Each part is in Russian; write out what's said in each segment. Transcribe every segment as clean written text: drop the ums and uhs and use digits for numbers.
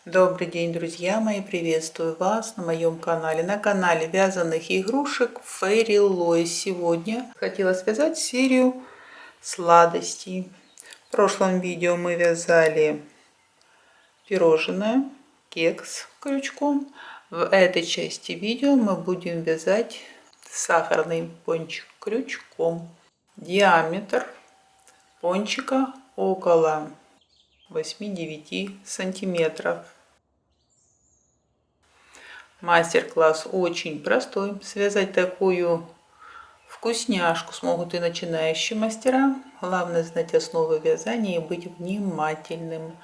Добрый день, друзья мои! Приветствую вас на моем канале, на канале вязаных игрушек Fairy. Сегодня хотела связать серию сладостей. В прошлом видео мы вязали пирожное, кекс крючком. В этой части видео мы будем вязать сахарный пончик крючком. Диаметр пончика около 8-9 сантиметров. Мастер-класс очень простой. Связать такую вкусняшку смогут и начинающие мастера. Главное знать основы вязания и быть внимательным.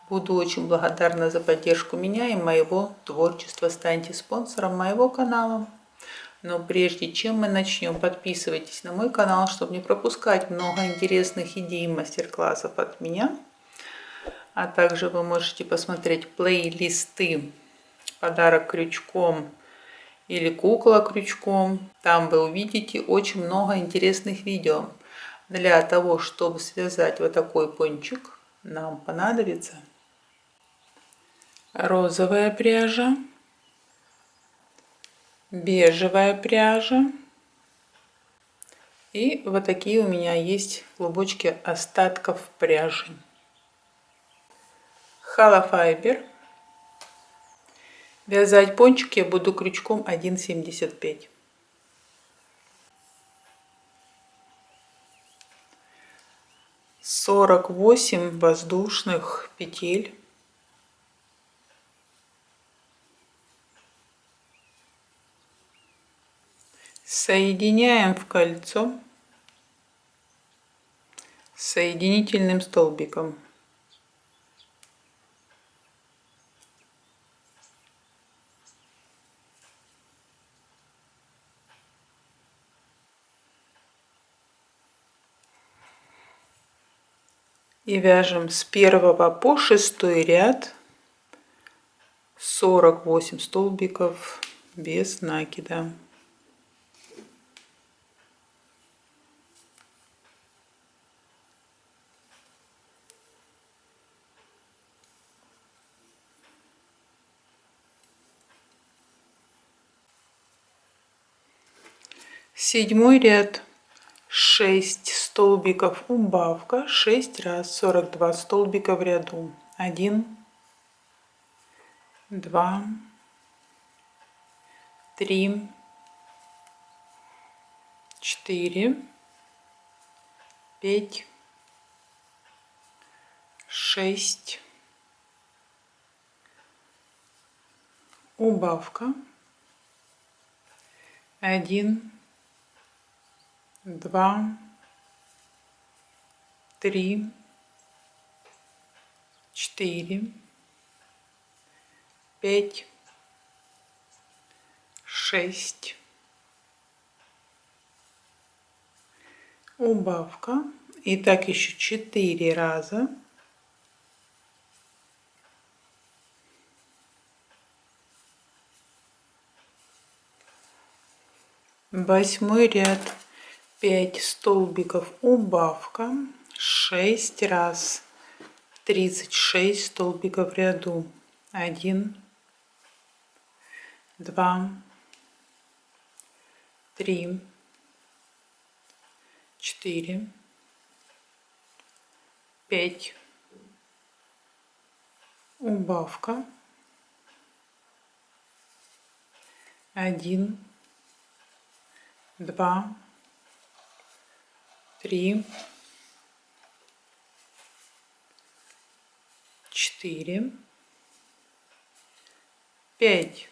Буду очень благодарна за поддержку меня и моего творчества. Станьте спонсором моего канала. Но прежде чем мы начнем, подписывайтесь на мой канал, чтобы не пропускать много интересных идей и мастер-классов от меня. А также вы можете посмотреть плейлисты «Подарок крючком» или «Кукла крючком». Там вы увидите очень много интересных видео. Для того, чтобы связать вот такой пончик, нам понадобится розовая пряжа, бежевая пряжа и вот такие у меня есть клубочки остатков пряжи. Холофайбер. Вязать пончик я буду крючком 1,75. 48 воздушных петель. Соединяем в кольцо соединительным столбиком. И вяжем с 1 по 6 ряд 48 столбиков без накида. Седьмой ряд 6 столбиков убавка, 6 раз 42 столбика в ряду. 1, 2, 3, 4, 5, 6, убавка, 1, 2, 3, 4, 5, 6, убавка. И так еще 4 раза. Восьмой ряд 5 столбиков убавка, 6 раз 36 столбиков в ряду. 1, 2, 3, 4, 5, убавка, 1, 2, 3, 4, 5,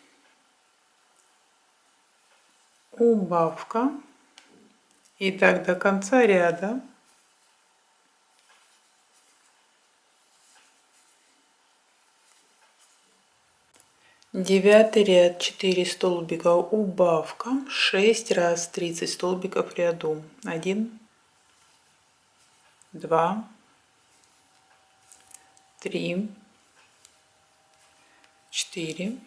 убавка. И так до конца ряда. Девятый ряд 4 столбика убавка, 6 раз 30 столбиков в ряду. 1, 2, 3, 4,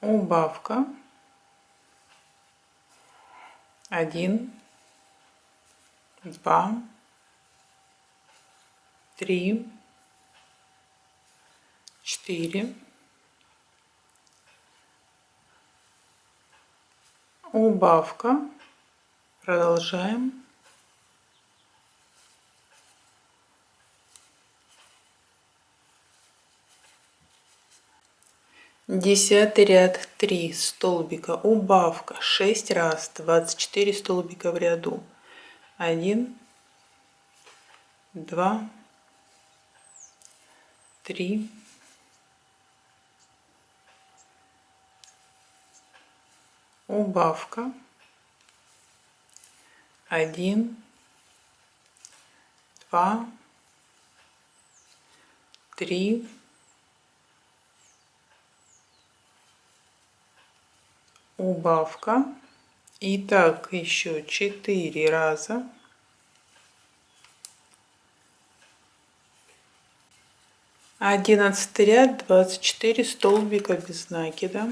убавка, 1, 2, 3, 4, убавка, продолжаем, 10 ряд 3 столбика, убавка 6 раз, 24 столбика в ряду, 1, 2, 3, убавка, 1, 2, 3, убавка. И так еще 4 раза. Одиннадцатый ряд, 24 столбика без накида.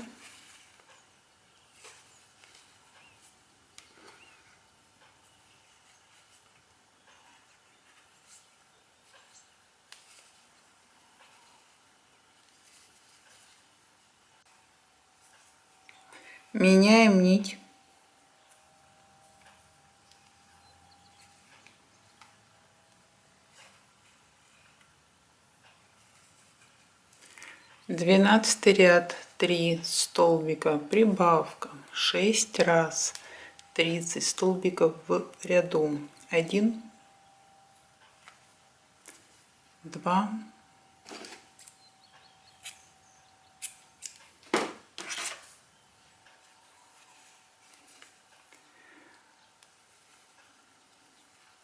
Меняем нить. Двенадцатый ряд, 3 столбика, прибавка, 6 раз, 30 столбиков в ряду, 1, 2,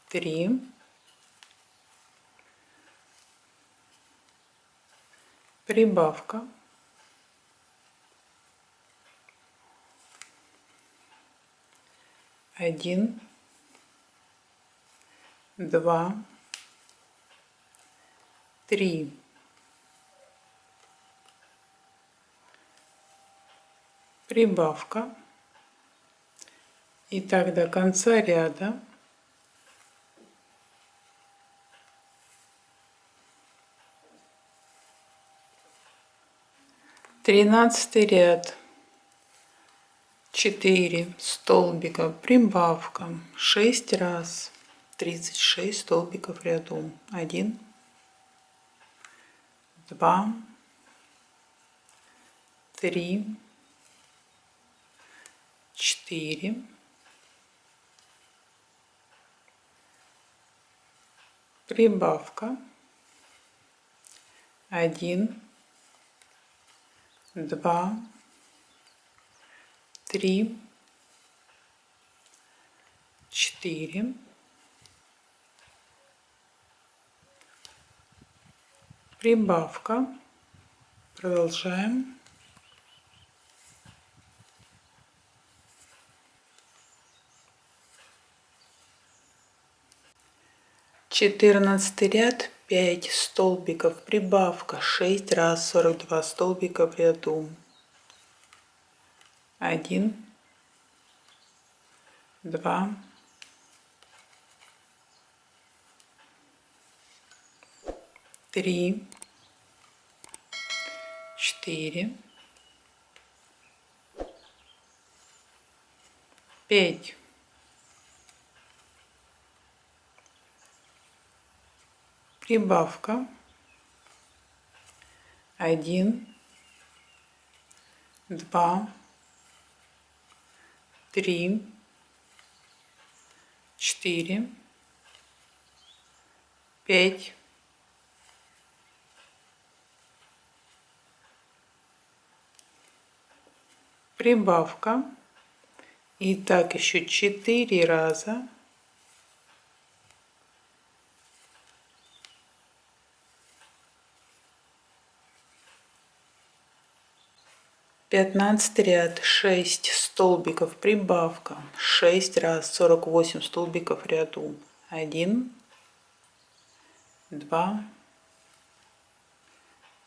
3, прибавка, 1, 2, 3, прибавка. И так до конца ряда. Тринадцатый ряд, 4 столбика, прибавка, 6 раз, 36 столбиков в ряду, 1, 2, 3, 4, прибавка, 1, 2, 3, 4, прибавка, продолжаем, 14 ряд, 5 столбиков, прибавка, 6 раз, 42 столбика в ряду, 1, 2, 3, 4, 5, прибавка, 1, 2, 3, 4, 5, прибавка. И так еще 4 раза. Пятнадцатый ряд, 6 столбиков, прибавка, 6 раз, 48 столбиков в ряду, 1, 2,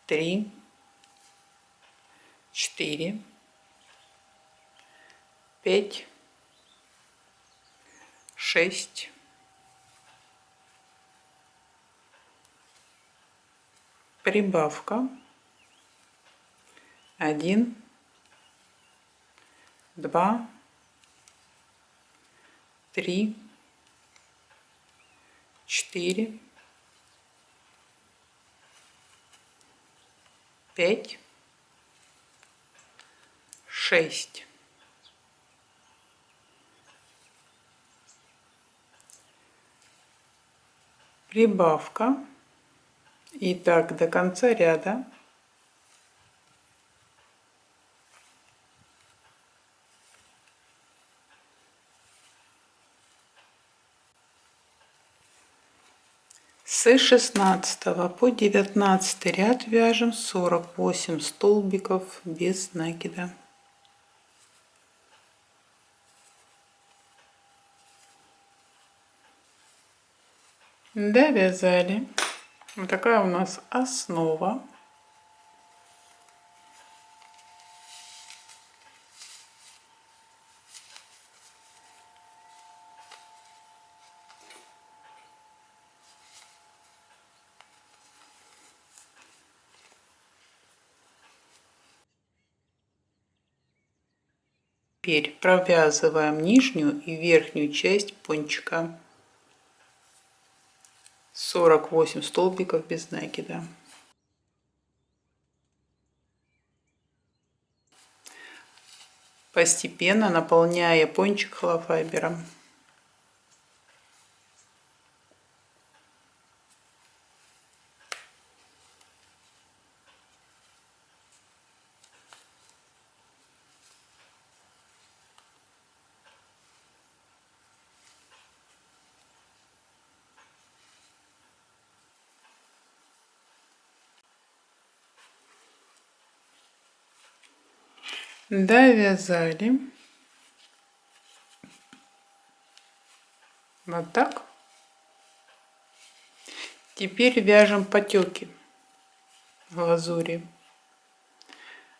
3, 4, 5, 6, прибавка, 1, 2, 3, 4, 5, 6. Прибавка. И так до конца ряда. С 16 по 19 ряд вяжем 48 столбиков без накида. Довязали. Вот такая у нас основа. Теперь провязываем нижнюю и верхнюю часть пончика. 48 столбиков без накида. Постепенно наполняя пончик холофайбером. Довязали. Вот так. Теперь вяжем потеки в глазури.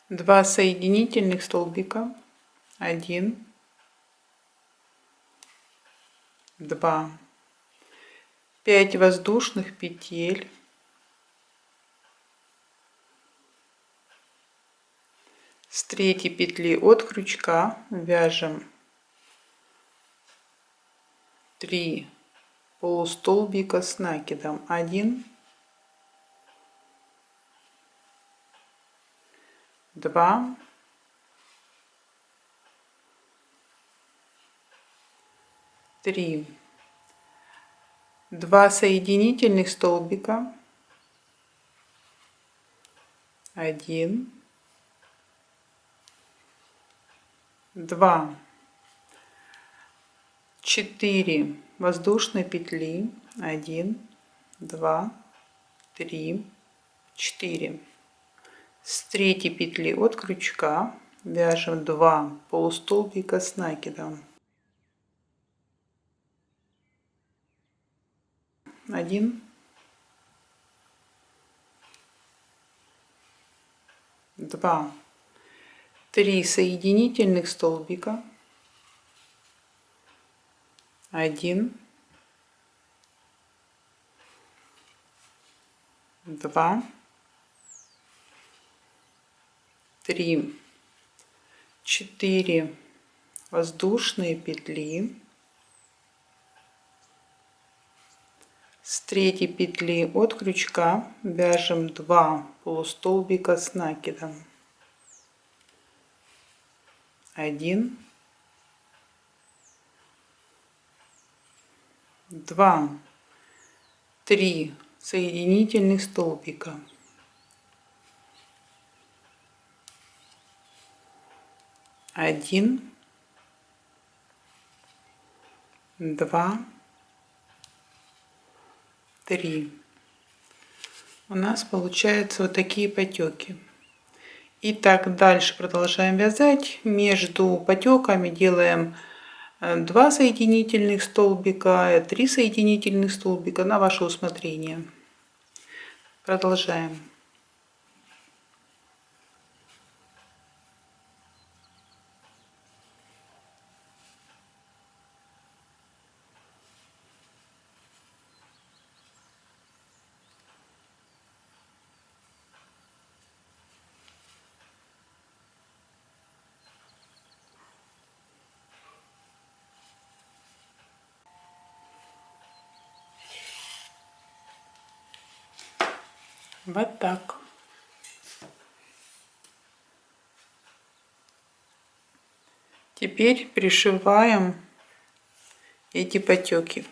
2 соединительных столбика. 1, 2, 5 воздушных петель. С 3 петли от крючка вяжем 3 полустолбика с накидом. 1, 2, 3. 2 соединительных столбика. 1, 2, 4 воздушные петли. 1, 2, 3, 4. С 3 петли от крючка вяжем 2 полустолбика с накидом. 1, 2, 3 соединительных столбика. 1, 2, 3, 4 воздушные петли. С 3 петли от крючка вяжем 2 полустолбика с накидом. 1, 2, 3 соединительных столбика. 1, 2, 3. У нас получаются вот такие потеки. И так дальше продолжаем вязать. Между потеками делаем 2 соединительных столбика, 3 соединительных столбика на ваше усмотрение. Продолжаем. Вот так. Теперь пришиваем эти потеки.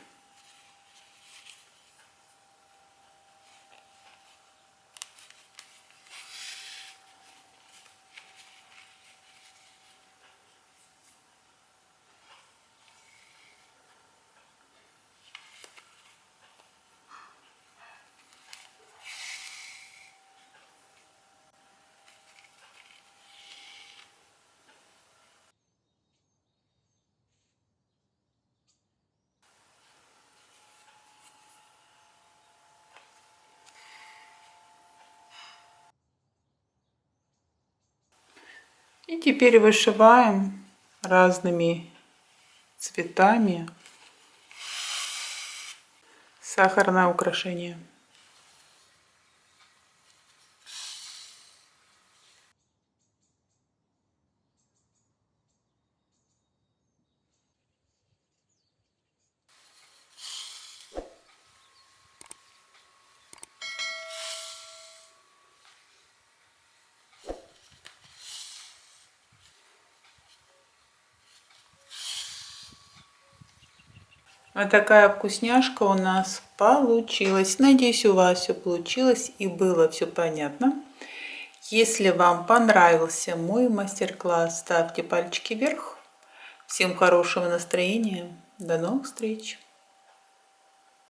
И теперь вышиваем разными цветами сахарное украшение. Вот такая вкусняшка у нас получилась. Надеюсь, у вас все получилось и было все понятно. Если вам понравился мой мастер-класс, ставьте пальчики вверх. Всем хорошего настроения. До новых встреч!